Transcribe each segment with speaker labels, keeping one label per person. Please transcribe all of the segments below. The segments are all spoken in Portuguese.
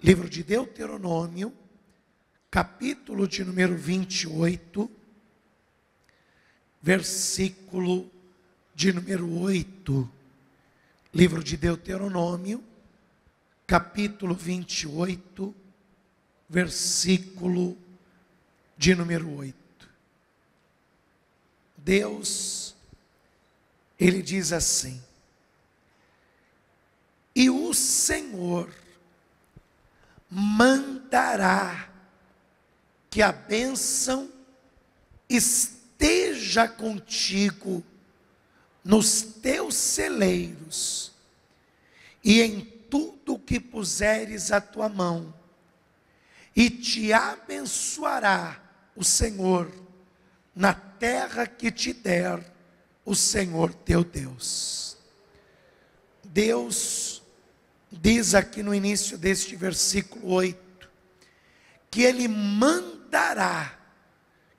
Speaker 1: Livro de Deuteronômio, capítulo de número 28, versículo de número 8. Livro de Deuteronômio, capítulo 28, versículo de número 8. Deus, Ele diz assim: e o Senhor mandará que a bênção esteja contigo nos teus celeiros e em tudo que puseres a tua mão, e te abençoará o Senhor na terra que te der o Senhor teu Deus. Deus diz aqui no início deste versículo 8, que Ele mandará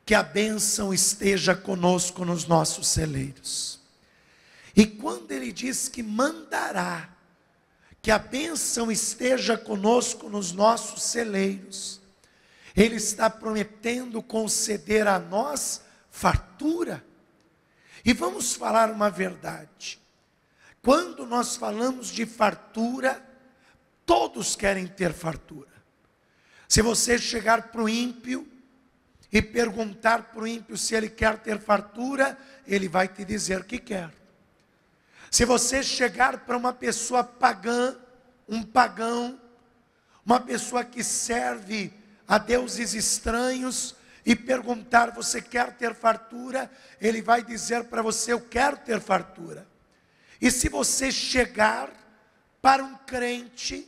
Speaker 1: que a bênção esteja conosco nos nossos celeiros. E quando Ele diz que mandará que a bênção esteja conosco nos nossos celeiros, Ele está prometendo conceder a nós fartura. E vamos falar uma verdade: quando nós falamos de fartura, todos querem ter fartura. Se você chegar para o ímpio e perguntar para o ímpio se ele quer ter fartura, ele vai te dizer que quer. Se você chegar para uma pessoa pagã, um pagão, uma pessoa que serve a deuses estranhos, e perguntar: você quer ter fartura? Ele vai dizer para você: eu quero ter fartura. E se você chegar para um crente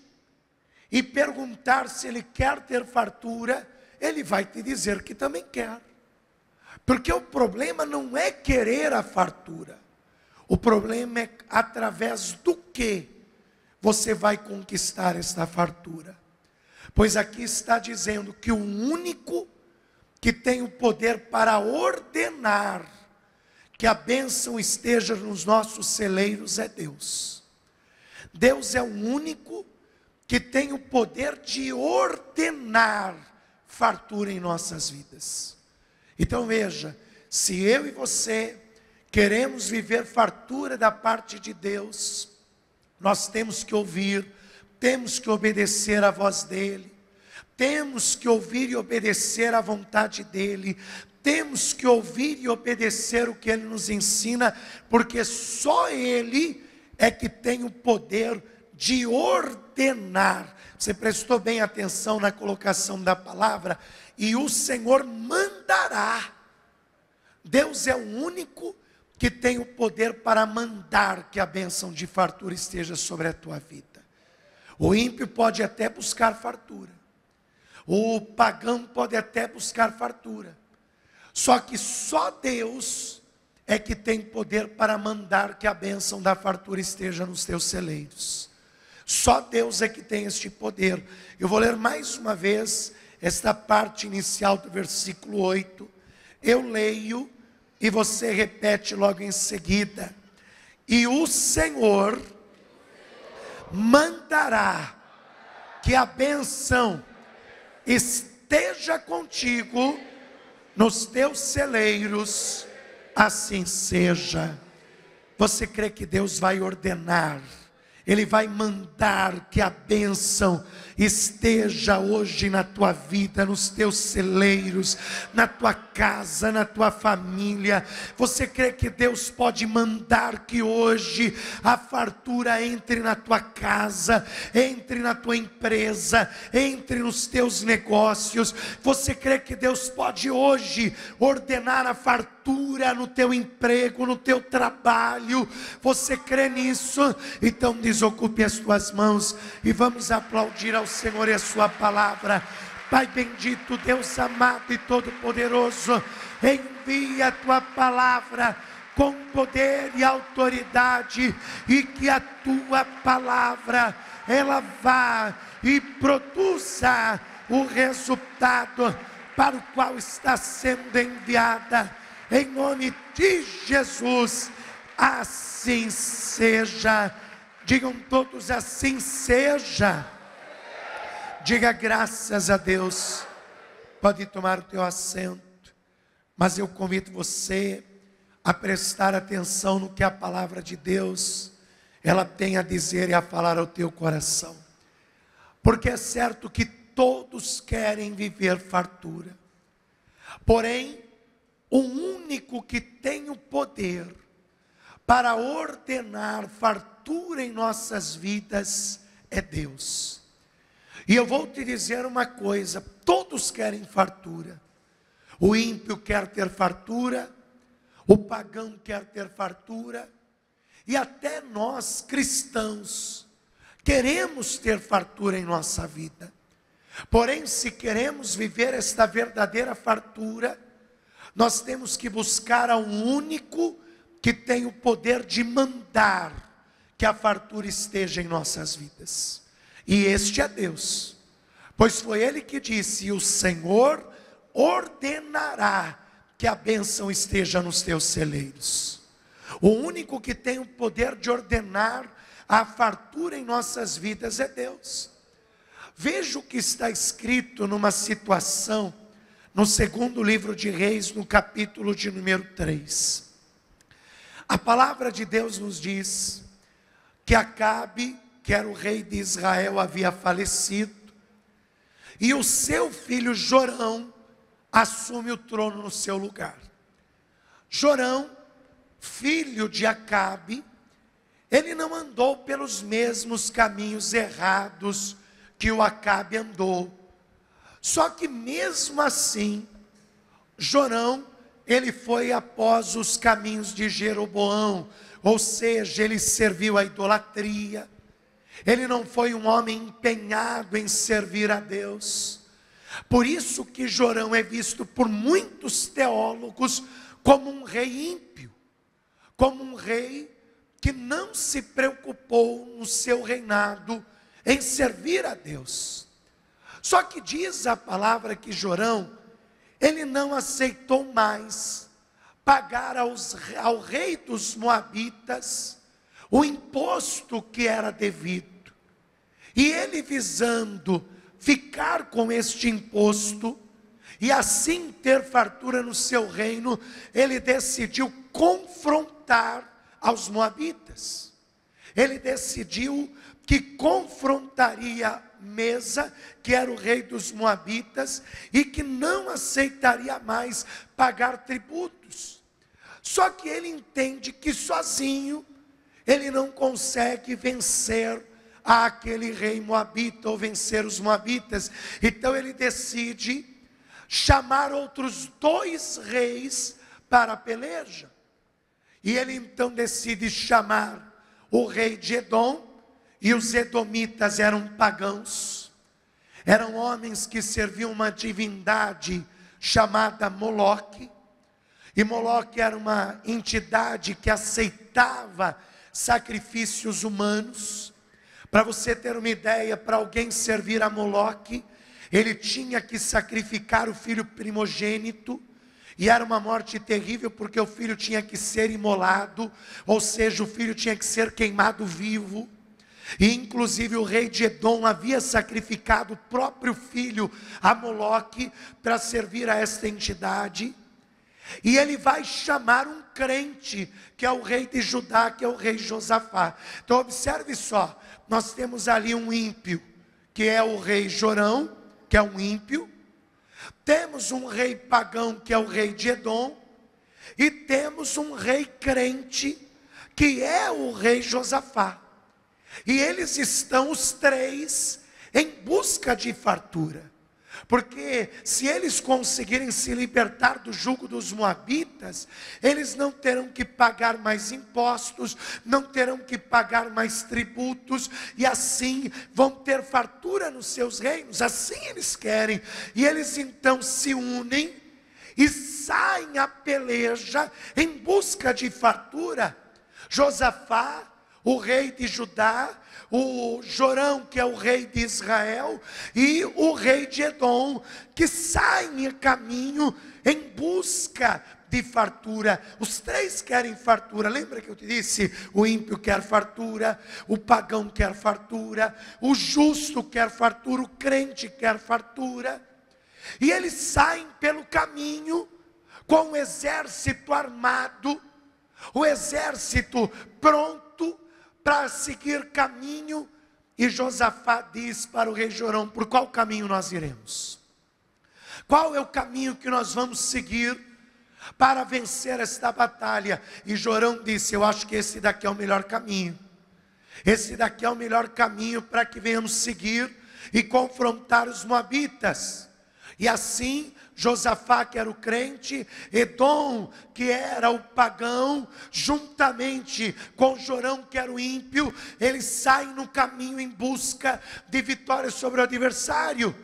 Speaker 1: e perguntar se ele quer ter fartura, ele vai te dizer que também quer. Porque o problema não é querer a fartura. O problema é através do que você vai conquistar esta fartura. Pois aqui está dizendo que o único que tem o poder para ordenar que a bênção esteja nos nossos celeiros é Deus. Deus é o único que tem o poder de ordenar fartura em nossas vidas. Então veja, se eu e você queremos viver fartura da parte de Deus, nós temos que ouvir, temos que obedecer à voz dEle, temos que ouvir e obedecer à vontade dEle, temos que ouvir e obedecer o que Ele nos ensina, porque só Ele é que tem o poder de ordenar. Você prestou bem atenção na colocação da palavra? E o Senhor mandará. Deus é o único que tem o poder para mandar que a bênção de fartura esteja sobre a tua vida. O ímpio pode até buscar fartura, o pagão pode até buscar fartura, só que só Deus é que tem poder para mandar que a bênção da fartura esteja nos teus celeiros. Só Deus é que tem este poder. Eu vou ler mais uma vez esta parte inicial do versículo 8. Eu leio e você repete logo em seguida. E o Senhor mandará que a bênção esteja contigo nos teus celeiros, assim seja. Você crê que Deus vai ordenar? Ele vai mandar que a bênção esteja hoje na tua vida, nos teus celeiros, na tua casa, na tua família. Você crê que Deus pode mandar que hoje a fartura entre na tua casa, entre na tua empresa, entre nos teus negócios? Você crê que Deus pode hoje ordenar a fartura no teu emprego, no teu trabalho? Você crê nisso? Então desocupe as tuas mãos e vamos aplaudir ao Senhor e a sua palavra. Pai bendito, Deus amado e todo-poderoso, envia a tua palavra com poder e autoridade, e que a tua palavra ela vá e produza o resultado para o qual está sendo enviada, em nome de Jesus. Assim seja. Digam todos: assim seja. Diga graças a Deus. Pode tomar o teu assento, mas eu convido você a prestar atenção no que a palavra de Deus ela tem a dizer e a falar ao teu coração. Porque é certo que todos querem viver fartura. Porém, o único que tem o poder para ordenar fartura em nossas vidas é Deus. E eu vou te dizer uma coisa: todos querem fartura. O ímpio quer ter fartura, o pagão quer ter fartura, e até nós cristãos queremos ter fartura em nossa vida. Porém, se queremos viver esta verdadeira fartura, nós temos que buscar ao único que tem o poder de mandar que a fartura esteja em nossas vidas. E este é Deus. Pois foi Ele que disse: e o Senhor ordenará que a bênção esteja nos teus celeiros. O único que tem o poder de ordenar a fartura em nossas vidas é Deus. Veja o que está escrito numa situação, no segundo livro de Reis, no capítulo de número 3. A palavra de Deus nos diz que Acabe, que era o rei de Israel, havia falecido, e o seu filho Jorão assume o trono no seu lugar. Jorão, filho de Acabe, ele não andou pelos mesmos caminhos errados que o Acabe andou. Só que mesmo assim, Jorão, ele foi após os caminhos de Jeroboão, ou seja, ele serviu a idolatria. Ele não foi um homem empenhado em servir a Deus. Por isso que Jorão é visto por muitos teólogos como um rei ímpio, como um rei que não se preocupou no seu reinado em servir a Deus. Só que diz a palavra que Jorão, ele não aceitou mais pagar ao rei dos Moabitas o imposto que era devido. E ele, visando ficar com este imposto e assim ter fartura no seu reino, ele decidiu confrontar aos Moabitas. Ele decidiu que confrontaria Mesa, que era o rei dos Moabitas, e que não aceitaria mais pagar tributos. Só que ele entende que sozinho ele não consegue vencer aquele rei moabita, ou vencer os moabitas. Então ele decide chamar outros 2 reis para a peleja. E ele então decide chamar o rei de Edom. E os edomitas eram pagãos, eram homens que serviam uma divindade chamada Moloque. E Moloque era uma entidade que aceitava sacrifícios humanos. Para você ter uma ideia, para alguém servir a Moloque, ele tinha que sacrificar o filho primogênito. E era uma morte terrível, porque o filho tinha que ser imolado, ou seja, o filho tinha que ser queimado vivo. E inclusive o rei de Edom havia sacrificado o próprio filho a Moloque para servir a esta entidade. E ele vai chamar um crente, que é o rei de Judá, que é o rei Josafá. Então observe só, nós temos ali um ímpio, que é o rei Jorão, que é um ímpio. Temos um rei pagão, que é o rei de Edom. E temos um rei crente, que é o rei Josafá. E eles estão os 3 em busca de fartura. Porque se eles conseguirem se libertar do jugo dos moabitas, eles não terão que pagar mais impostos, não terão que pagar mais tributos, e assim vão ter fartura nos seus reinos. Assim eles querem. E eles então se unem e saem à peleja em busca de fartura. Josafá, o rei de Judá, o Jorão, que é o rei de Israel, e o rei de Edom, que saem a caminho em busca de fartura. Os três querem fartura. Lembra que eu te disse? O ímpio quer fartura, o pagão quer fartura, o justo quer fartura, o crente quer fartura. E eles saem pelo caminho com o exército armado, o exército pronto para seguir caminho. E Josafá diz para o rei Jorão: por qual caminho nós iremos? Qual é o caminho que nós vamos seguir para vencer esta batalha? E Jorão disse: eu acho que esse daqui é o melhor caminho. Esse daqui é o melhor caminho para que venhamos seguir e confrontar os moabitas. E assim, Josafá, que era o crente, Edom, que era o pagão, juntamente com Jorão, que era o ímpio, eles saem no caminho em busca de vitória sobre o adversário.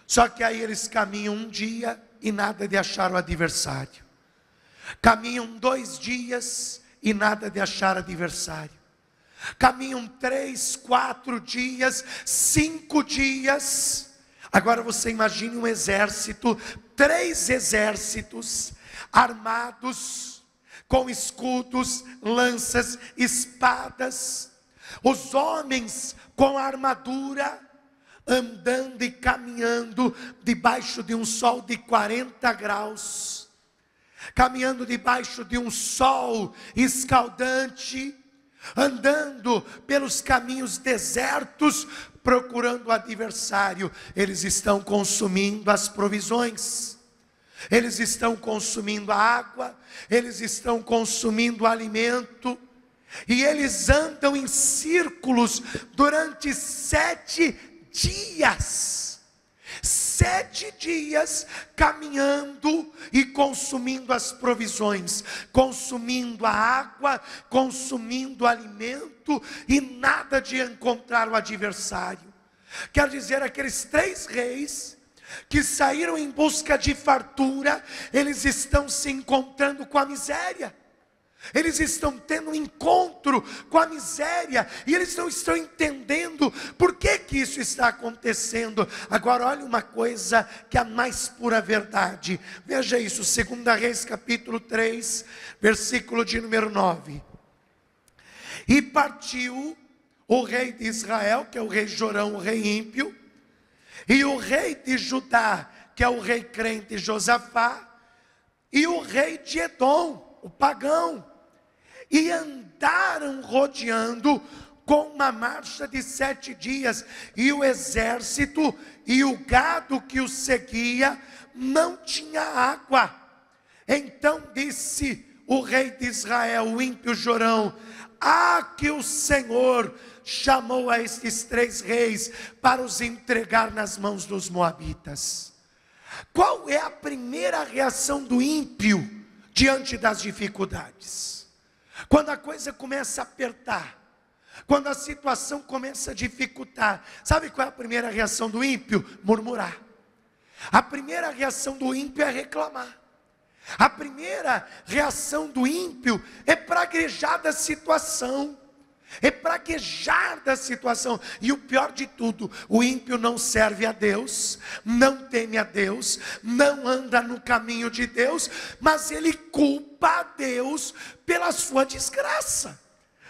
Speaker 1: Só que aí eles caminham um dia e nada de achar o adversário. Caminham 2 dias e nada de achar adversário. Caminham 3, 4 dias, 5 dias. Agora você imagine um exército, 3 exércitos armados, com escudos, lanças, espadas. Os homens com armadura, andando e caminhando debaixo de um sol de 40 graus. Caminhando debaixo de um sol escaldante, andando pelos caminhos desertos, procurando o adversário. Eles estão consumindo as provisões, eles estão consumindo a água, eles estão consumindo o alimento, e eles andam em círculos durante 7 dias. 7 dias caminhando e consumindo as provisões, consumindo a água, consumindo o alimento, e nada de encontrar o adversário. Quer dizer, aqueles 3 reis que saíram em busca de fartura, eles estão se encontrando com a miséria. Eles estão tendo um encontro com a miséria, e eles não estão entendendo por que isso está acontecendo. Agora olha uma coisa que é a mais pura verdade. Veja isso, 2 Reis capítulo 3, versículo de número 9. E partiu o rei de Israel, que é o rei Jorão, o rei ímpio, e o rei de Judá, que é o rei crente Josafá, e o rei de Edom, o pagão. E andaram rodeando com uma marcha de 7 dias, e o exército e o gado que os seguia não tinha água. Então disse o rei de Israel, o ímpio Jorão: que o Senhor chamou a estes 3 reis para os entregar nas mãos dos moabitas. Qual é a primeira reação do ímpio diante das dificuldades? Quando a coisa começa a apertar, quando a situação começa a dificultar, sabe qual é a primeira reação do ímpio? Murmurar. A primeira reação do ímpio é reclamar. A primeira reação do ímpio é praguejar da situação. É praguejar da situação. E o pior de tudo, o ímpio não serve a Deus, não teme a Deus, não anda no caminho de Deus, mas ele culpa a Deus pela sua desgraça.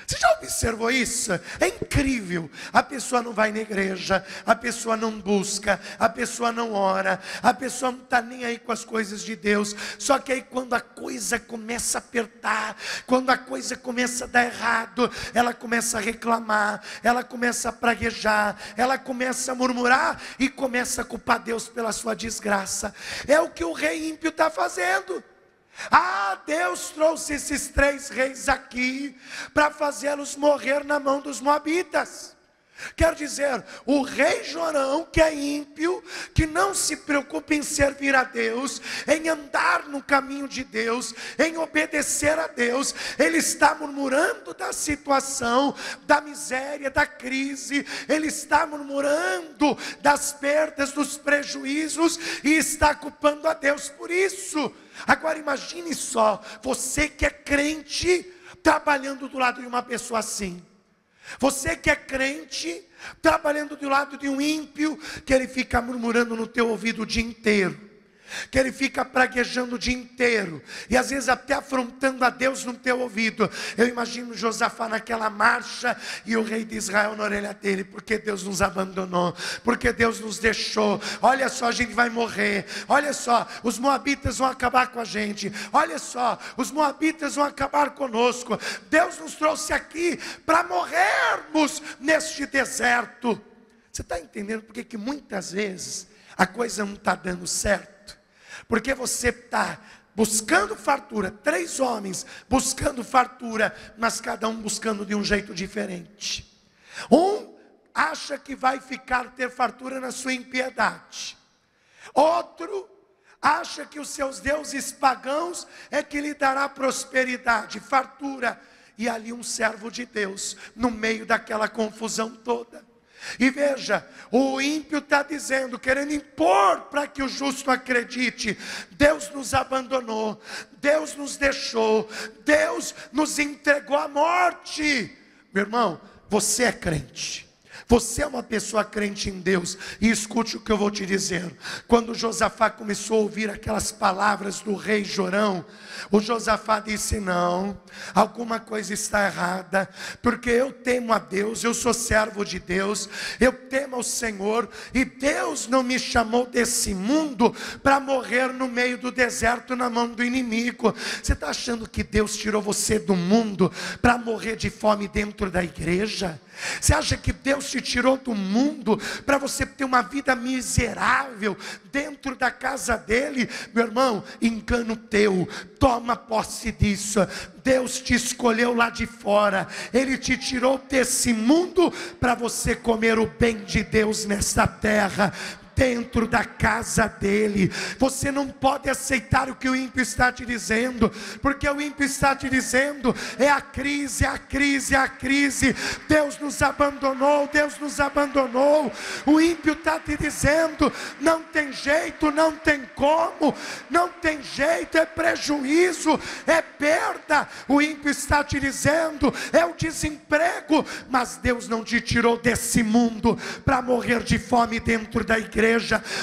Speaker 1: Você já observou isso? É incrível. A pessoa não vai na igreja, a pessoa não busca, a pessoa não ora, a pessoa não está nem aí com as coisas de Deus. Só que aí quando a coisa começa a apertar, quando a coisa começa a dar errado, ela começa a reclamar, ela começa a praguejar, ela começa a murmurar e começa a culpar Deus pela sua desgraça. É o que o rei ímpio está fazendo. Deus trouxe esses 3 reis aqui para fazê-los morrer na mão dos moabitas. Quer dizer, o rei Jorão, que é ímpio, que não se preocupa em servir a Deus, em andar no caminho de Deus, em obedecer a Deus, ele está murmurando da situação, da miséria, da crise, ele está murmurando das perdas, dos prejuízos, e está culpando a Deus por isso. Agora imagine só, você que é crente, trabalhando do lado de uma pessoa assim. Você que é crente, trabalhando do lado de um ímpio, que ele fica murmurando no teu ouvido o dia inteiro. que ele fica praguejando o dia inteiro, e às vezes até afrontando a Deus no teu ouvido. Eu imagino Josafá naquela marcha, e o rei de Israel na orelha dele: porque Deus nos abandonou, porque Deus nos deixou, olha só, a gente vai morrer, olha só, os moabitas vão acabar com a gente, olha só, os moabitas vão acabar conosco, Deus nos trouxe aqui para morrermos neste deserto. Você está entendendo porque que muitas vezes a coisa não está dando certo? Porque você está buscando fartura, 3 homens buscando fartura, mas cada um buscando de um jeito diferente. Um acha que vai ter fartura na sua impiedade. Outro acha que os seus deuses pagãos é que lhe dará prosperidade, fartura. E ali um servo de Deus, no meio daquela confusão toda. E veja, o ímpio está dizendo, querendo impor para que o justo acredite: Deus nos abandonou, Deus nos deixou, Deus nos entregou à morte. Meu irmão, você é crente, você é uma pessoa crente em Deus, e escute o que eu vou te dizer. Quando Josafá começou a ouvir aquelas palavras do rei Jorão, o Josafá disse: não, alguma coisa está errada, porque eu temo a Deus, eu sou servo de Deus, eu temo ao Senhor, e Deus não me chamou desse mundo para morrer no meio do deserto na mão do inimigo. Você está achando que Deus tirou você do mundo para morrer de fome dentro da igreja? Você acha que Deus te tirou do mundo para você ter uma vida miserável dentro da casa dele? Meu irmão, engano teu, toma posse disso. Deus te escolheu lá de fora, Ele te tirou desse mundo para você comer o bem de Deus nesta terra, dentro da casa dele. Você não pode aceitar o que o ímpio está te dizendo, porque o ímpio está te dizendo: é a crise, a crise, a crise, Deus nos abandonou, Deus nos abandonou. O ímpio está te dizendo: não tem jeito, não tem como, não tem jeito, é prejuízo, é perda. O ímpio está te dizendo: é o desemprego. Mas Deus não te tirou desse mundo para morrer de fome dentro da igreja.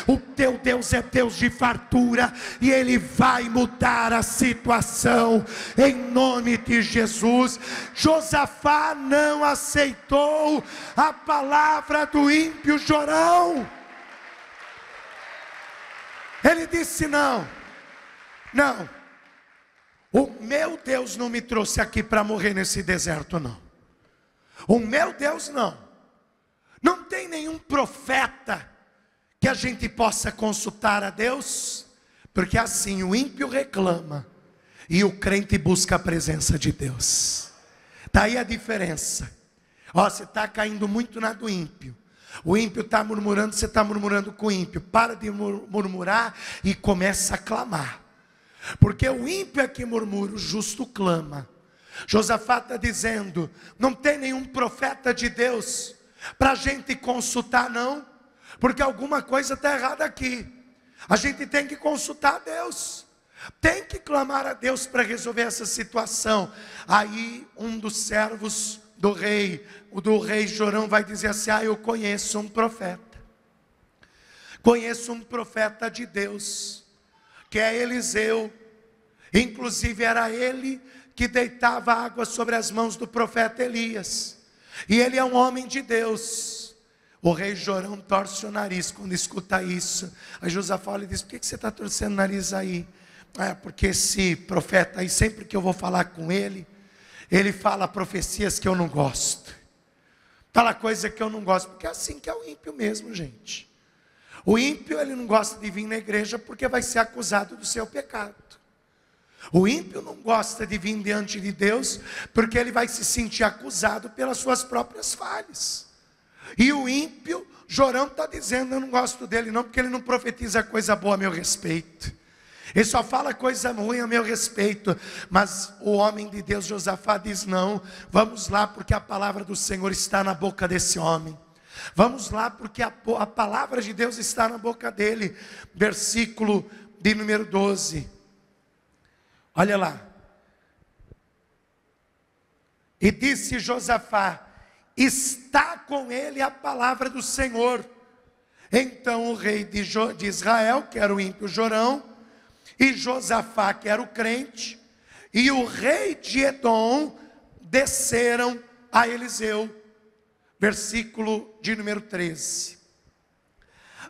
Speaker 1: O teu Deus é Deus de fartura, e Ele vai mudar a situação em nome de Jesus. Josafá não aceitou a palavra do ímpio Jorão. Ele disse: não, o meu Deus não me trouxe aqui para morrer nesse deserto, não. O meu Deus não tem nenhum profeta que a gente possa consultar a Deus, porque assim o ímpio reclama e o crente busca a presença de Deus. Está aí a diferença. Você está caindo muito na do ímpio. O ímpio está murmurando, você está murmurando com o ímpio. Para de murmurar e começa a clamar, porque o ímpio é que murmura, o justo clama. Josafá está dizendo: não tem nenhum profeta de Deus para a gente consultar, não, porque alguma coisa está errada aqui. A gente tem que consultar a Deus, tem que clamar a Deus para resolver essa situação. Aí um dos servos do rei, o do rei Jorão, vai dizer assim: eu conheço um profeta de Deus, que é Eliseu. Inclusive era ele que deitava água sobre as mãos do profeta Elias, e ele é um homem de Deus. O rei Jorão torce o nariz quando escuta isso. Aí Josafá lhe diz: por que você está torcendo o nariz aí? Porque esse profeta aí, sempre que eu vou falar com ele, ele fala profecias que eu não gosto, fala coisa que eu não gosto. Porque é assim que é o ímpio mesmo, gente. O ímpio, ele não gosta de vir na igreja porque vai ser acusado do seu pecado. O ímpio não gosta de vir diante de Deus porque ele vai se sentir acusado pelas suas próprias falhas. E o ímpio, Jorão está dizendo: eu não gosto dele não, porque ele não profetiza coisa boa a meu respeito, ele só fala coisa ruim a meu respeito. Mas o homem de Deus, Josafá, diz: não, vamos lá, porque a palavra do Senhor está na boca desse homem. Vamos lá, porque a palavra de Deus está na boca dele. Versículo de número 12. Olha lá. E disse Josafá: está com ele a palavra do Senhor. Então o rei de Israel, que era o ímpio Jorão, e Josafá, que era o crente, e o rei de Edom desceram a Eliseu. Versículo de número 13.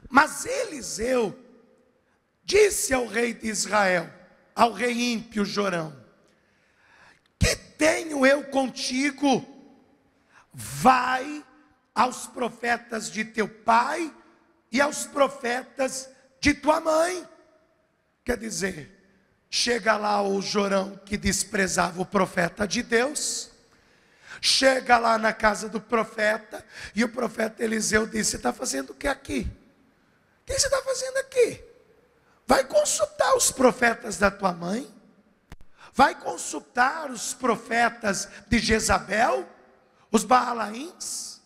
Speaker 1: Mas Eliseu disse ao rei de Israel, ao rei ímpio Jorão: que tenho eu contigo? Vai aos profetas de teu pai e aos profetas de tua mãe. Quer dizer, chega lá o Jorão que desprezava o profeta de Deus, chega lá na casa do profeta, e o profeta Eliseu disse: você está fazendo o que aqui? O que você está fazendo aqui? Vai consultar os profetas da tua mãe? Vai consultar os profetas de Jezabel? Os Baalaíns?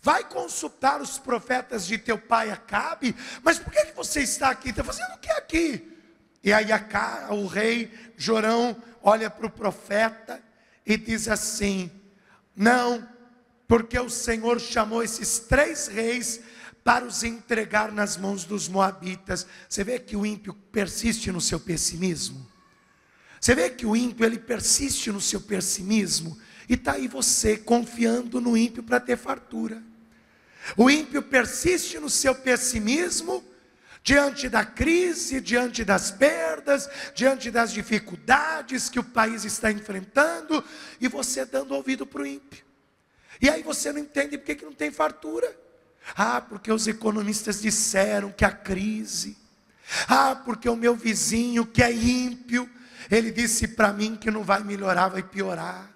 Speaker 1: Vai consultar os profetas de teu pai Acabe? Mas por que você está aqui? Está fazendo o que aqui? E aí o rei Jorão olha para o profeta e diz assim: não, porque o Senhor chamou esses 3 reis para os entregar nas mãos dos moabitas. Você vê que o ímpio persiste no seu pessimismo? Você vê que o ímpio, ele persiste no seu pessimismo? E está aí você confiando no ímpio para ter fartura. O ímpio persiste no seu pessimismo, diante da crise, diante das perdas, diante das dificuldades que o país está enfrentando, e você dando ouvido para o ímpio. E aí você não entende porque que não tem fartura. Ah, porque os economistas disseram que a crise. Ah, porque o meu vizinho que é ímpio, ele disse para mim que não vai melhorar, vai piorar.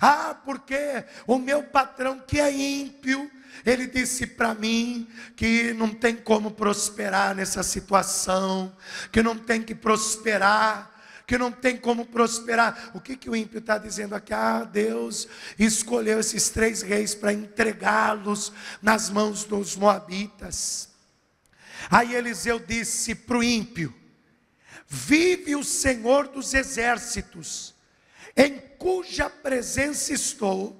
Speaker 1: Ah, porque o meu patrão que é ímpio, ele disse para mim que não tem como prosperar nessa situação, que não tem que prosperar, que não tem como prosperar. O que o ímpio está dizendo aqui? Ah, Deus escolheu esses 3 reis para entregá-los nas mãos dos moabitas. Aí Eliseu disse para o ímpio: vive o Senhor dos exércitos, em cuja presença estou,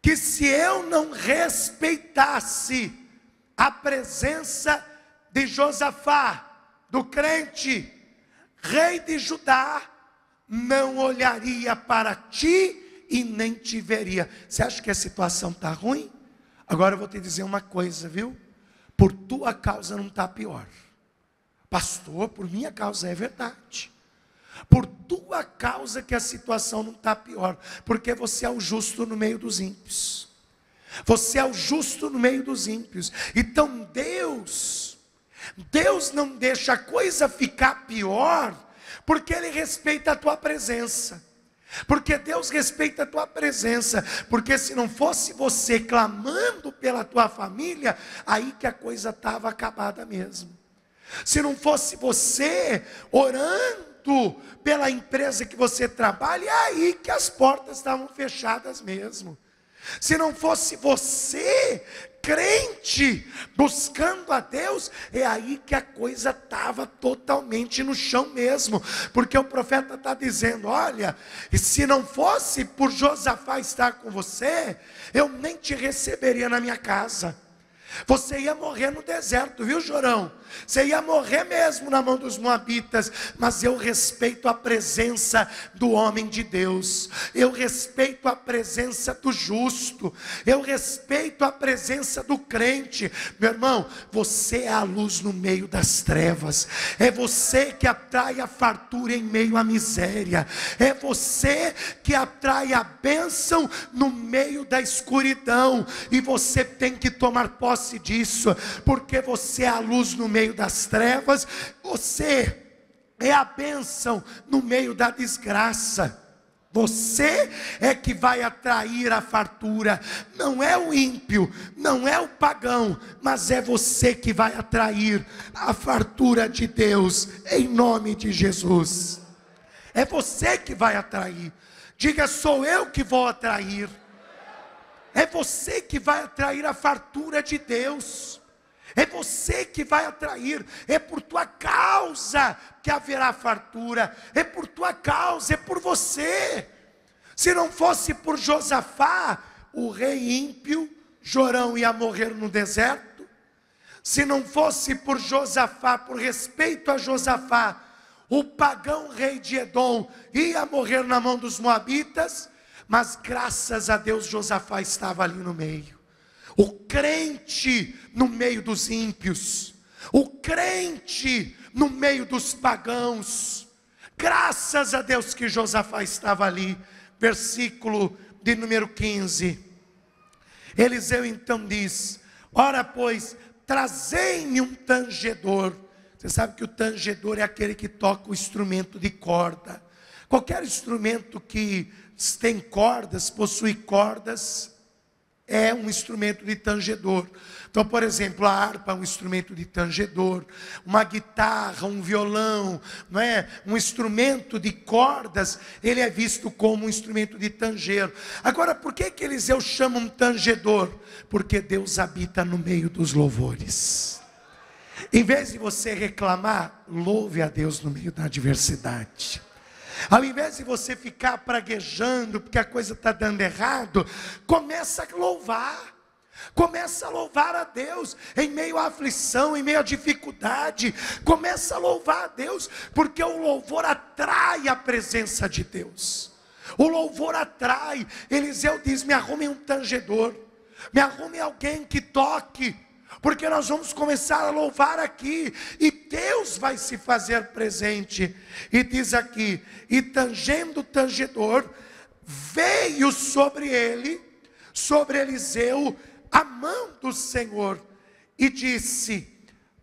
Speaker 1: que se eu não respeitasse a presença de Josafá, do crente, rei de Judá, não olharia para ti e nem te veria. Você acha que a situação está ruim? Agora eu vou te dizer uma coisa, viu? Por tua causa não está pior. Pastor, por minha causa é verdade. Por tua causa que a situação não está pior, porque você é o justo no meio dos ímpios. Você é o justo no meio dos ímpios. Então Deus não deixa a coisa ficar pior, porque Ele respeita a tua presença. Porque Deus respeita a tua presença. Porque se não fosse você clamando pela tua família, aí que a coisa estava acabada mesmo. Se não fosse você orando pela empresa que você trabalha, é aí que as portas estavam fechadas mesmo. Se não fosse você, crente, buscando a Deus, é aí que a coisa estava totalmente no chão mesmo. Porque o profeta está dizendo: olha, e se não fosse por Josafá estar com você, eu nem te receberia na minha casa. Você ia morrer no deserto, viu, Jorão? Você ia morrer mesmo na mão dos moabitas. Mas eu respeito a presença do homem de Deus. Eu respeito a presença do justo. Eu respeito a presença do crente. Meu irmão, você é a luz no meio das trevas. É você que atrai a fartura em meio à miséria. É você que atrai a bênção no meio da escuridão. E você tem que tomar posse disso, porque você é a luz no meio das trevas, você é a bênção no meio da desgraça. Você é que vai atrair a fartura, não é o ímpio, não é o pagão, mas é você que vai atrair a fartura de Deus, em nome de Jesus. É você que vai atrair. Diga: sou eu que vou atrair. É você que vai atrair a fartura de Deus. É você que vai atrair. É por tua causa que haverá fartura. É por tua causa, é por você. Se não fosse por Josafá, o rei ímpio, Jorão, ia morrer no deserto. Se não fosse por Josafá, por respeito a Josafá, o pagão rei de Edom ia morrer na mão dos moabitas, mas graças a Deus Josafá estava ali no meio. O crente no meio dos ímpios, o crente no meio dos pagãos. Graças a Deus que Josafá estava ali. Versículo de número 15. Eliseu então diz: ora pois, trazei-me um tangedor. Você sabe que o tangedor é aquele que toca o instrumento de corda. Qualquer instrumento que tem cordas, possui cordas, é um instrumento de tangedor. Então, por exemplo, a harpa é um instrumento de tangedor, uma guitarra, um violão, não é? Um instrumento de cordas, ele é visto como um instrumento de tangeiro. Agora, por que Eliseu chama um tangedor? Porque Deus habita no meio dos louvores. Em vez de você reclamar, louve a Deus no meio da adversidade. Ao invés de você ficar praguejando porque a coisa está dando errado, começa a louvar. Começa a louvar a Deus em meio à aflição, em meio à dificuldade. Começa a louvar a Deus, porque o louvor atrai a presença de Deus. O louvor atrai. Eliseu diz: me arrume um tangedor, me arrume alguém que toque, porque nós vamos começar a louvar aqui, e Deus vai se fazer presente. E diz aqui: e tangendo o tangedor, veio sobre ele, sobre Eliseu, a mão do Senhor, e disse: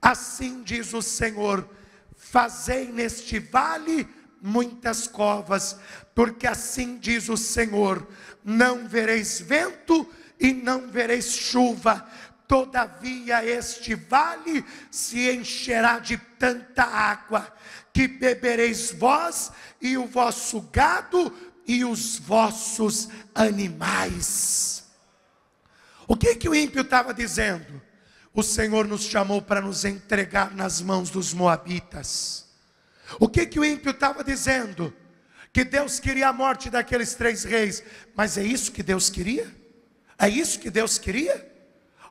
Speaker 1: assim diz o Senhor, fazei neste vale muitas covas, porque assim diz o Senhor, não vereis vento e não vereis chuva, todavia este vale se encherá de tanta água, que bebereis vós e o vosso gado e os vossos animais. O que o ímpio estava dizendo? O Senhor nos chamou para nos entregar nas mãos dos moabitas. O que o ímpio estava dizendo? Que Deus queria a morte daqueles 3 reis. Mas é isso que Deus queria? É isso que Deus queria?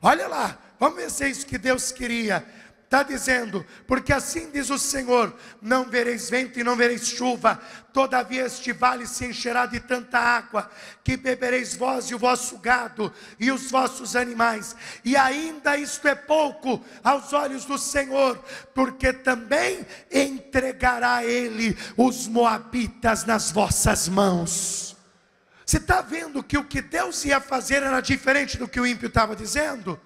Speaker 1: Olha lá, vamos ver se é isso que Deus queria. Está dizendo: porque assim diz o Senhor, não vereis vento e não vereis chuva, todavia este vale se encherá de tanta água, que bebereis vós e o vosso gado e os vossos animais. E ainda isto é pouco aos olhos do Senhor, porque também entregará Ele os moabitas nas vossas mãos. Você está vendo que o que Deus ia fazer era diferente do que o ímpio estava dizendo?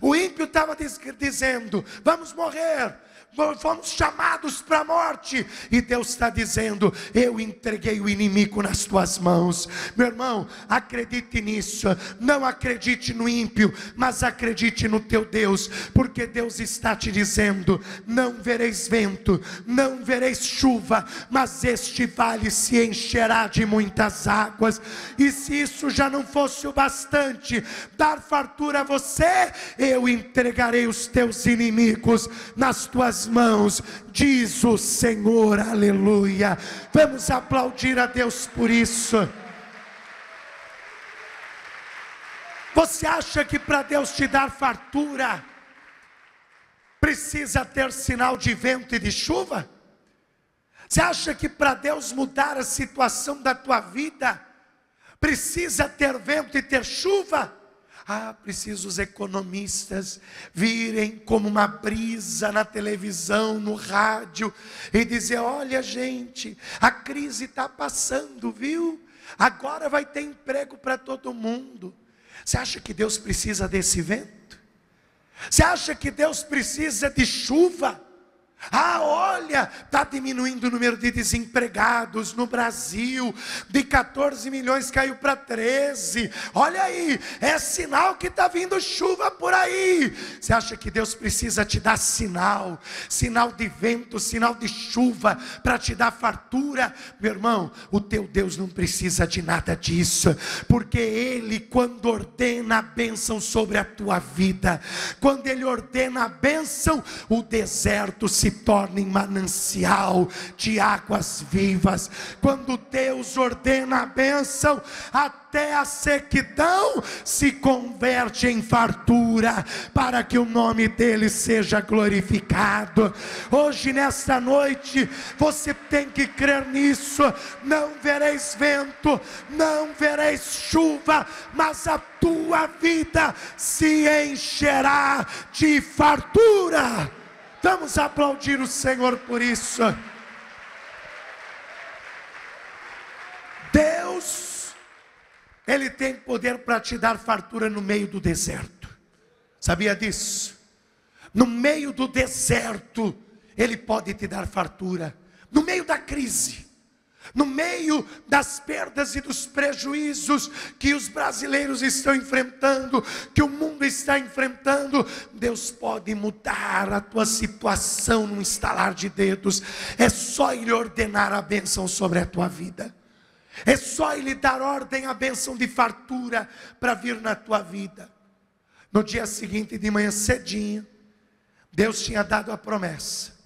Speaker 1: O ímpio estava dizendo: vamos morrer, fomos chamados para a morte. E Deus está dizendo: eu entreguei o inimigo nas tuas mãos. Meu irmão, acredite nisso. Não acredite no ímpio, mas acredite no teu Deus, porque Deus está te dizendo: não vereis vento, não vereis chuva, mas este vale se encherá de muitas águas. E se isso já não fosse o bastante, dar fartura a você, eu entregarei os teus inimigos nas tuas mãos, diz o Senhor. Aleluia. Vamos aplaudir a Deus por isso. Você acha que para Deus te dar fartura precisa ter sinal de vento e de chuva? Você acha que para Deus mudar a situação da tua vida precisa ter vento e ter chuva? Precisa os economistas virem como uma brisa na televisão, no rádio, e dizer: olha gente, a crise está passando, viu? Agora vai ter emprego para todo mundo. Você acha que Deus precisa desse vento? Você acha que Deus precisa de chuva? Olha, está diminuindo o número de desempregados no Brasil, de 14 milhões caiu para 13, olha aí, é sinal que está vindo chuva por aí. Você acha que Deus precisa te dar sinal de vento, sinal de chuva, para te dar fartura? Meu irmão, o teu Deus não precisa de nada disso, porque Ele, quando ordena a bênção sobre a tua vida, quando Ele ordena a bênção, o deserto se se tornem manancial de águas vivas. Quando Deus ordena a bênção, até a sequidão se converte em fartura, para que o nome dele seja glorificado. Hoje, nesta noite, você tem que crer nisso. Não vereis vento, não vereis chuva, mas a tua vida se encherá de fartura. Vamos aplaudir o Senhor por isso. Deus, Ele tem poder para te dar fartura no meio do deserto. Sabia disso? No meio do deserto, Ele pode te dar fartura. No meio da crise, no meio das perdas e dos prejuízos que os brasileiros estão enfrentando, que o mundo está enfrentando, Deus pode mudar a tua situação num estalar de dedos. É só Ele ordenar a bênção sobre a tua vida. É só Ele dar ordem à bênção de fartura para vir na tua vida. No dia seguinte, de manhã cedinho, Deus tinha dado a promessa.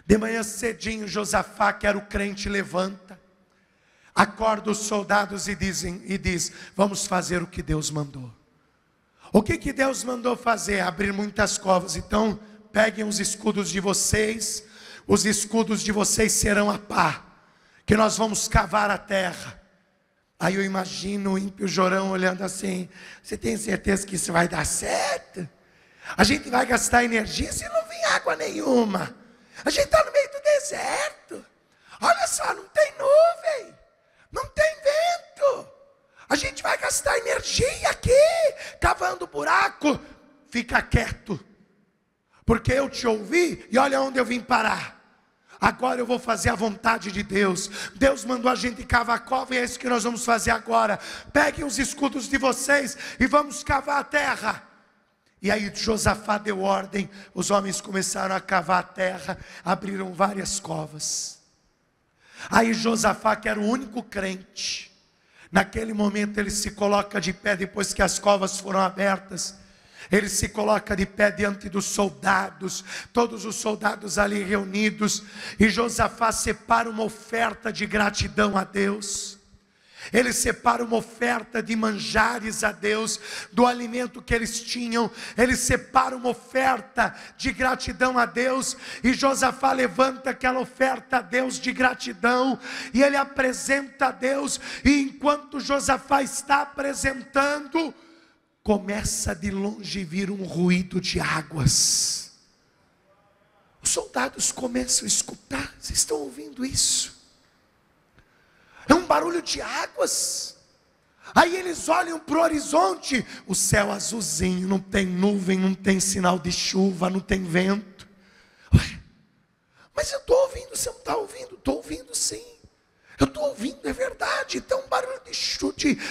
Speaker 1: De manhã cedinho, Josafá, que era o crente, levanta, acorda os soldados e diz: vamos fazer o que Deus mandou. O que Deus mandou fazer? Abrir muitas covas. Então, peguem os escudos de vocês, os escudos de vocês serão a pá, que nós vamos cavar a terra. Aí eu imagino o ímpio Jorão olhando assim: você tem certeza que isso vai dar certo? A gente vai gastar energia se não vir água nenhuma. A gente está no meio do deserto. Olha só, não tem nuvem, não tem vento. A gente vai gastar energia aqui, cavando buraco. Fica quieto, porque eu te ouvi e olha onde eu vim parar. Agora eu vou fazer a vontade de Deus. Deus mandou a gente cavar a cova e é isso que nós vamos fazer agora. Peguem os escudos de vocês e vamos cavar a terra. E aí Josafá deu ordem, os homens começaram a cavar a terra, abriram várias covas. Aí Josafá, que era o único crente, naquele momento ele se coloca de pé, depois que as covas foram abertas, ele se coloca de pé diante dos soldados, todos os soldados ali reunidos, e Josafá separa uma oferta de gratidão a Deus. Ele separa uma oferta de manjares a Deus, do alimento que eles tinham. Ele separa uma oferta de gratidão a Deus. E Josafá levanta aquela oferta a Deus de gratidão, e ele apresenta a Deus. E enquanto Josafá está apresentando, começa de longe vir um ruído de águas. Os soldados começam a escutar. Vocês estão ouvindo isso? É um barulho de águas. Aí eles olham para o horizonte, o céu azulzinho, não tem nuvem, não tem sinal de chuva, não tem vento. Ué, mas eu estou ouvindo, você não está ouvindo? Estou ouvindo sim. Eu estou ouvindo, é verdade. Então um barulho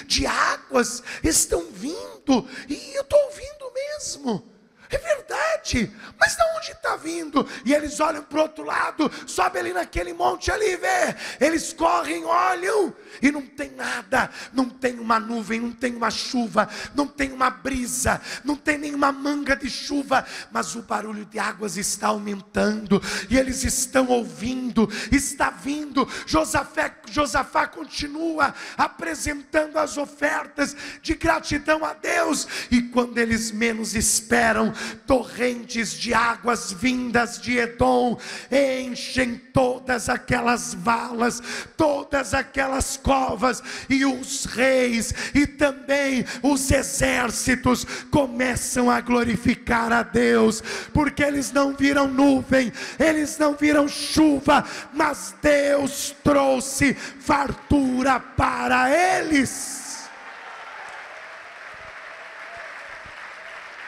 Speaker 1: de águas estão vindo, e eu estou ouvindo mesmo. É verdade, mas de onde está vindo? E eles olham para o outro lado, sobe ali naquele monte ali, vê. Eles correm, olham, e não tem nada. Não tem uma nuvem, não tem uma chuva, não tem uma brisa, não tem nenhuma manga de chuva. Mas o barulho de águas está aumentando, e eles estão ouvindo, está vindo. Josafá continua apresentando as ofertas de gratidão a Deus. E quando eles menos esperam, torrentes de águas vindas de Edom enchem todas aquelas valas, todas aquelas covas, e os reis e também os exércitos começam a glorificar a Deus, porque eles não viram nuvem, eles não viram chuva, mas Deus trouxe fartura para eles.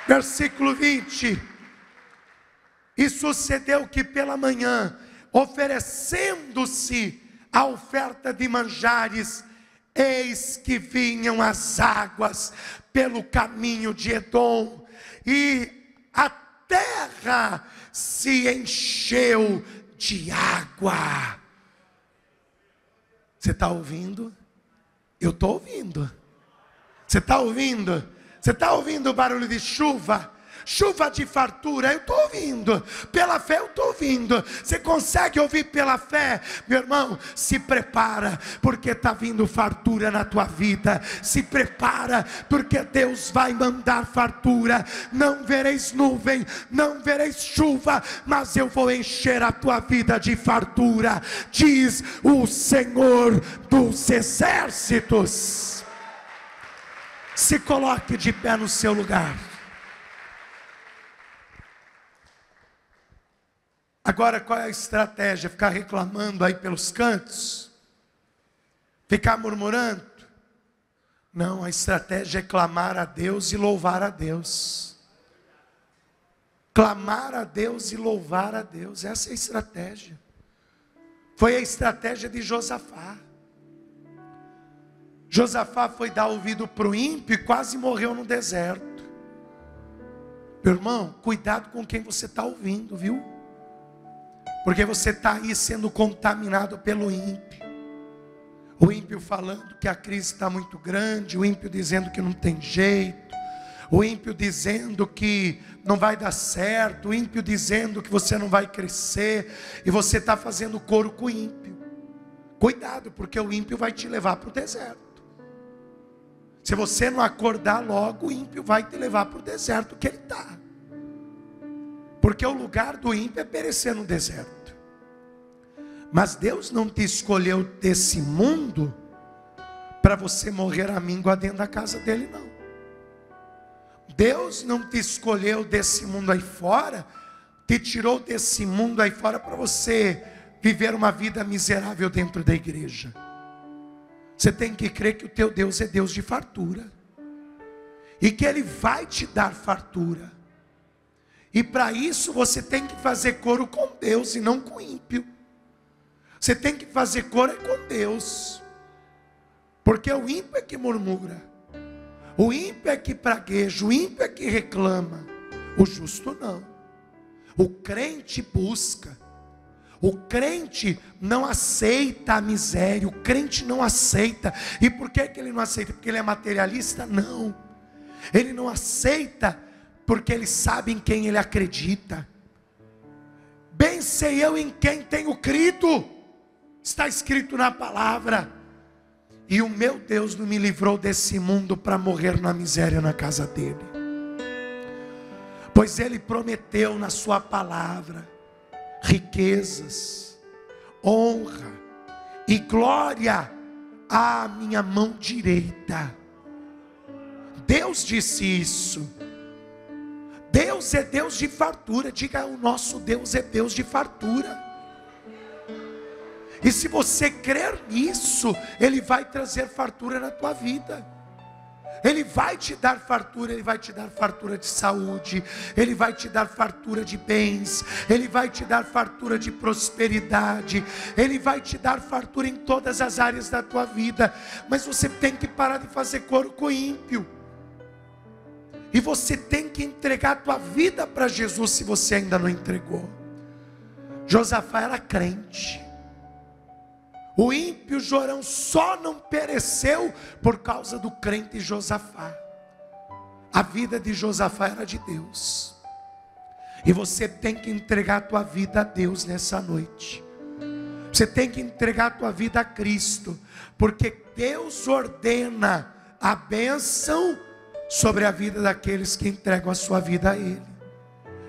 Speaker 1: Versículo 20: e sucedeu que pela manhã, oferecendo-se a oferta de manjares, eis que vinham as águas pelo caminho de Edom, e a terra se encheu de água. Você está ouvindo? Eu estou ouvindo. Você está ouvindo? Você está ouvindo o barulho de chuva? Chuva de fartura, eu estou ouvindo. Pela fé eu estou ouvindo. Você consegue ouvir pela fé? Meu irmão, se prepara, porque está vindo fartura na tua vida. Se prepara, porque Deus vai mandar fartura. Não vereis nuvem, não vereis chuva, mas eu vou encher a tua vida de fartura, diz o Senhor dos exércitos. Se coloque de pé no seu lugar. Agora, qual é a estratégia? Ficar reclamando aí pelos cantos? Ficar murmurando? Não, a estratégia é clamar a Deus e louvar a Deus. Clamar a Deus e louvar a Deus, essa é a estratégia. Foi a estratégia de Josafá. Josafá foi dar ouvido para o ímpio e quase morreu no deserto. Meu irmão, cuidado com quem você está ouvindo, viu? Porque você está aí sendo contaminado pelo ímpio. O ímpio falando que a crise está muito grande, o ímpio dizendo que não tem jeito, o ímpio dizendo que não vai dar certo, o ímpio dizendo que você não vai crescer, e você está fazendo coro com o ímpio. Cuidado, porque o ímpio vai te levar para o deserto. Se você não acordar logo, o ímpio vai te levar para o deserto que ele está. Porque o lugar do ímpio é perecer no deserto. Mas Deus não te escolheu desse mundo para você morrer à míngua dentro da casa dele, não. Deus não te escolheu desse mundo aí fora, te tirou desse mundo aí fora para você viver uma vida miserável dentro da igreja. Você tem que crer que o teu Deus é Deus de fartura, e que Ele vai te dar fartura. E para isso você tem que fazer coro com Deus e não com o ímpio. Você tem que fazer coro com Deus. Porque o ímpio é que murmura, o ímpio é que pragueja, o ímpio é que reclama. O justo não. O crente busca. O crente não aceita a miséria. O crente não aceita. E por que ele não aceita? Porque ele é materialista? Não. Ele não aceita porque ele sabe em quem ele acredita. Bem sei eu em quem tenho crido. Está escrito na palavra. E o meu Deus não me livrou desse mundo para morrer na miséria na casa dele. Pois Ele prometeu na sua palavra riquezas, honra e glória à minha mão direita. Deus disse isso. Deus é Deus de fartura. Diga, o nosso Deus é Deus de fartura. E se você crer nisso, Ele vai trazer fartura na tua vida. Ele vai te dar fartura. Ele vai te dar fartura de saúde, Ele vai te dar fartura de bens, Ele vai te dar fartura de prosperidade, Ele vai te dar fartura em todas as áreas da tua vida. Mas você tem que parar de fazer coro com o ímpio. E você tem que entregar a tua vida para Jesus, se você ainda não entregou. Josafá era crente. O ímpio Jorão só não pereceu por causa do crente Josafá. A vida de Josafá era de Deus. E você tem que entregar a tua vida a Deus nessa noite. Você tem que entregar a tua vida a Cristo. Porque Deus ordena a bênção sobre a vida daqueles que entregam a sua vida a Ele,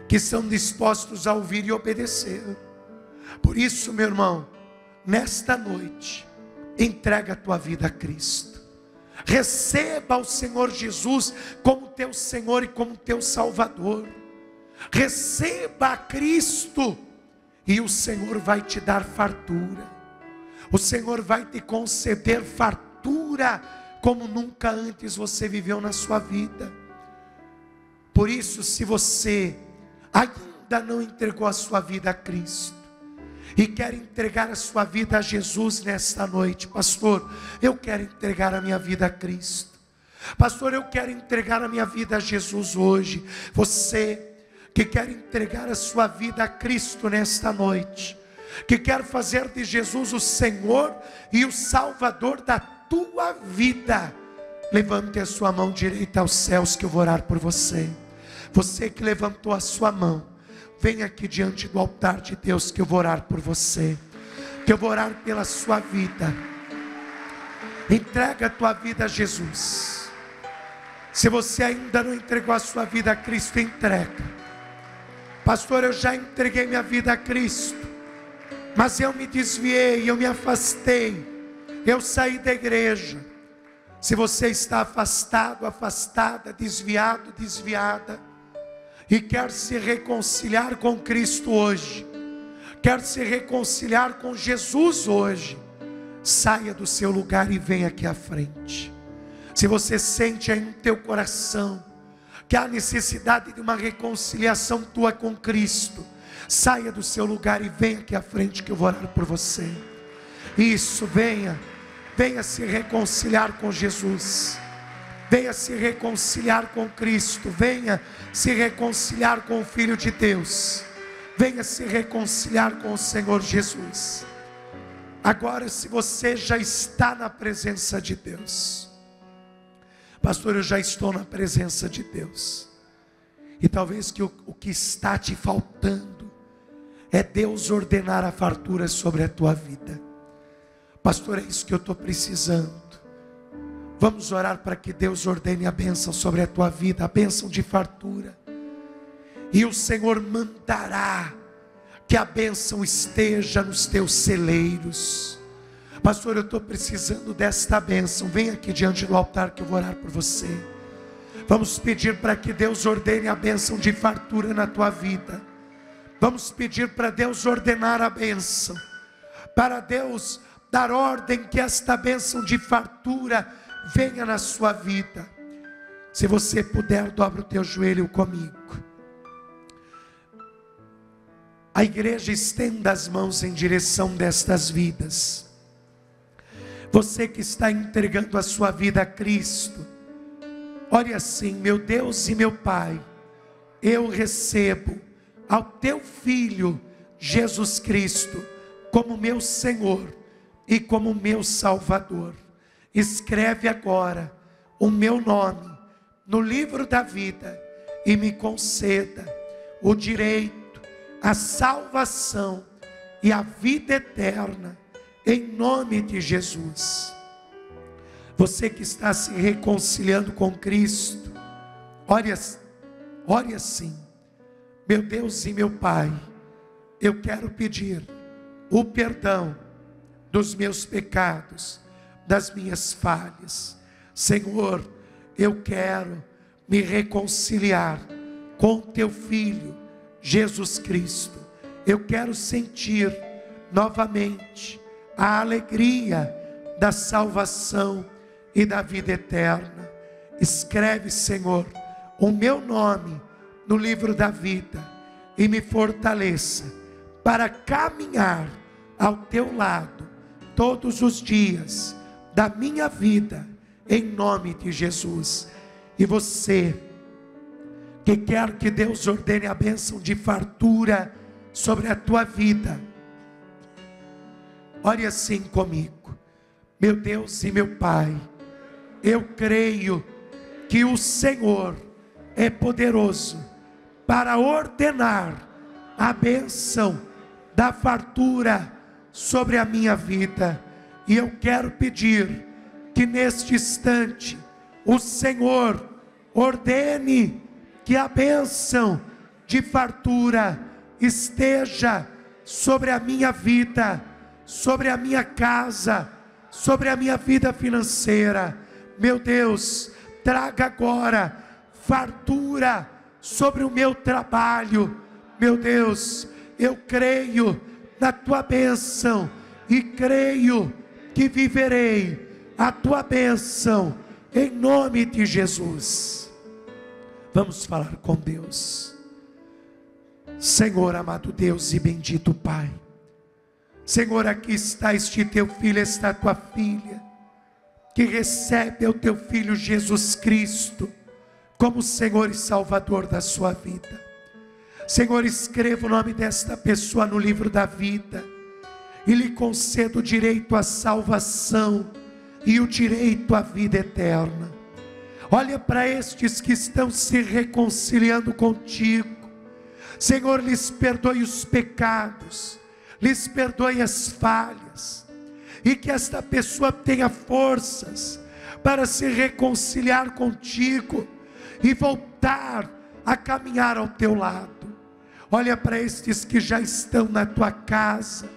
Speaker 1: que são dispostos a ouvir e obedecer. Por isso, meu irmão, nesta noite, entrega a tua vida a Cristo. Receba o Senhor Jesus como teu Senhor e como teu Salvador. Receba a Cristo e o Senhor vai te dar fartura. O Senhor vai te conceder fartura como nunca antes você viveu na sua vida. Por isso, se você ainda não entregou a sua vida a Cristo e quer entregar a sua vida a Jesus nesta noite: pastor, eu quero entregar a minha vida a Cristo. Pastor, eu quero entregar a minha vida a Jesus hoje. Você que quer entregar a sua vida a Cristo nesta noite, que quer fazer de Jesus o Senhor e o Salvador da tua vida, levante a sua mão direita aos céus, que eu vou orar por você. Você que levantou a sua mão, vem aqui diante do altar de Deus, que eu vou orar por você, que eu vou orar pela sua vida. Entrega a tua vida a Jesus. Se você ainda não entregou a sua vida a Cristo, entrega. Pastor, eu já entreguei minha vida a Cristo, mas eu me desviei, eu me afastei, eu saí da igreja. Se você está afastado, afastada, desviado, desviada, e quer se reconciliar com Cristo hoje, quer se reconciliar com Jesus hoje, saia do seu lugar e venha aqui à frente. Se você sente aí no teu coração que há necessidade de uma reconciliação tua com Cristo, saia do seu lugar e venha aqui à frente, que eu vou orar por você. Isso, venha se reconciliar com Jesus, venha se reconciliar com Cristo, venha se reconciliar com o Filho de Deus, venha se reconciliar com o Senhor Jesus. Agora, se você já está na presença de Deus, pastor, eu já estou na presença de Deus, e talvez que o que está te faltando é Deus ordenar a fartura sobre a tua vida. Pastor, é isso que eu estou precisando. Vamos orar para que Deus ordene a bênção sobre a tua vida, a bênção de fartura. E o Senhor mandará que a bênção esteja nos teus celeiros. Pastor, eu estou precisando desta bênção. Vem aqui diante do altar que eu vou orar por você. Vamos pedir para que Deus ordene a bênção de fartura na tua vida. Vamos pedir para Deus ordenar a bênção, para Deus dar ordem que esta bênção de fartura venha na sua vida. Se você puder, dobra o teu joelho comigo. A igreja estenda as mãos em direção destas vidas. Você que está entregando a sua vida a Cristo, ore assim: meu Deus e meu Pai, eu recebo ao teu Filho Jesus Cristo como meu Senhor e como meu Salvador. Escreve agora o meu nome no livro da vida e me conceda o direito, a salvação e a vida eterna, em nome de Jesus. Você que está se reconciliando com Cristo, ore assim: meu Deus e meu Pai, eu quero pedir o perdão dos meus pecados, das minhas falhas. Senhor, eu quero me reconciliar com teu Filho Jesus Cristo. Eu quero sentir novamente a alegria da salvação e da vida eterna. Escreve, Senhor, o meu nome no livro da vida e me fortaleça para caminhar ao teu lado todos os dias da minha vida, em nome de Jesus. E você que quer que Deus ordene a bênção de fartura sobre a tua vida, ore assim comigo: meu Deus e meu Pai, eu creio que o Senhor é poderoso para ordenar a bênção da fartura sobre a minha vida, e eu quero pedir que neste instante o Senhor ordene que a bênção de fartura esteja sobre a minha vida, sobre a minha casa, sobre a minha vida financeira. Meu Deus, traga agora fartura sobre o meu trabalho. Meu Deus, eu creio na tua bênção e creio que viverei a tua bênção em nome de Jesus. Vamos falar com Deus. Senhor, amado Deus e bendito Pai, Senhor, aqui está este teu filho, esta tua filha, que recebe o teu Filho Jesus Cristo como Senhor e Salvador da sua vida. Senhor, escreva o nome desta pessoa no livro da vida e lhe conceda o direito à salvação e o direito à vida eterna. Olha para estes que estão se reconciliando contigo. Senhor, lhes perdoe os pecados, lhes perdoe as falhas, e que esta pessoa tenha forças para se reconciliar contigo e voltar a caminhar ao teu lado. Olha para estes que já estão na tua casa,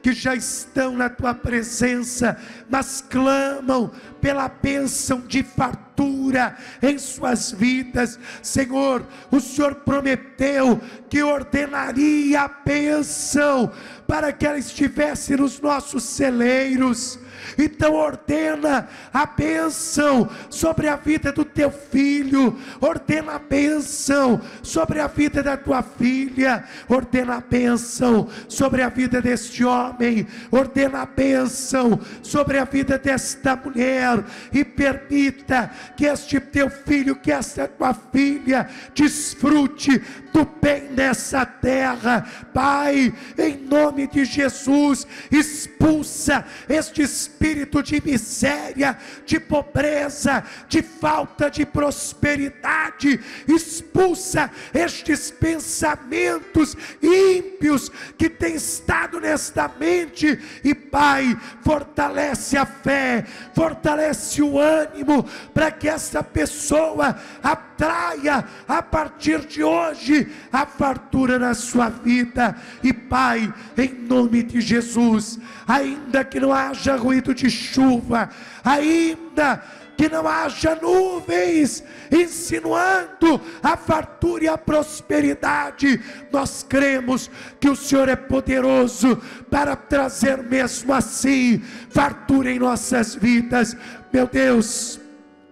Speaker 1: que já estão na tua presença, mas clamam pela bênção de fartura em suas vidas. Senhor, o Senhor prometeu que ordenaria a bênção para que ela estivesse nos nossos celeiros. Então ordena a bênção sobre a vida do teu filho, ordena a bênção sobre a vida da tua filha, ordena a bênção sobre a vida deste homem, ordena a bênção sobre a vida desta mulher, e permita que este teu filho, que esta tua filha desfrute do bem nessa terra. Pai, em nome de Jesus, expulsa este espírito de miséria, de pobreza, de falta de prosperidade, expulsa estes pensamentos ímpios que têm estado nesta mente, e Pai, fortalece a fé, fortalece o ânimo, para que essa pessoa atraia a partir de hoje a fartura na sua vida. E Pai, em nome de Jesus, ainda que não haja ruído de chuva, ainda que não haja nuvens insinuando a fartura e a prosperidade, nós cremos que o Senhor é poderoso para trazer mesmo assim fartura em nossas vidas. Meu Deus,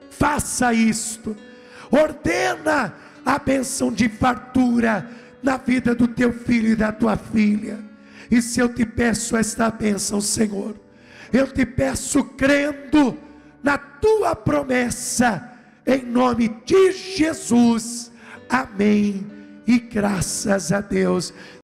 Speaker 1: faça isto, ordena a bênção de fartura na vida do teu filho e da tua filha. E se eu te peço esta bênção, Senhor, eu te peço crendo na tua promessa, em nome de Jesus, amém, e graças a Deus.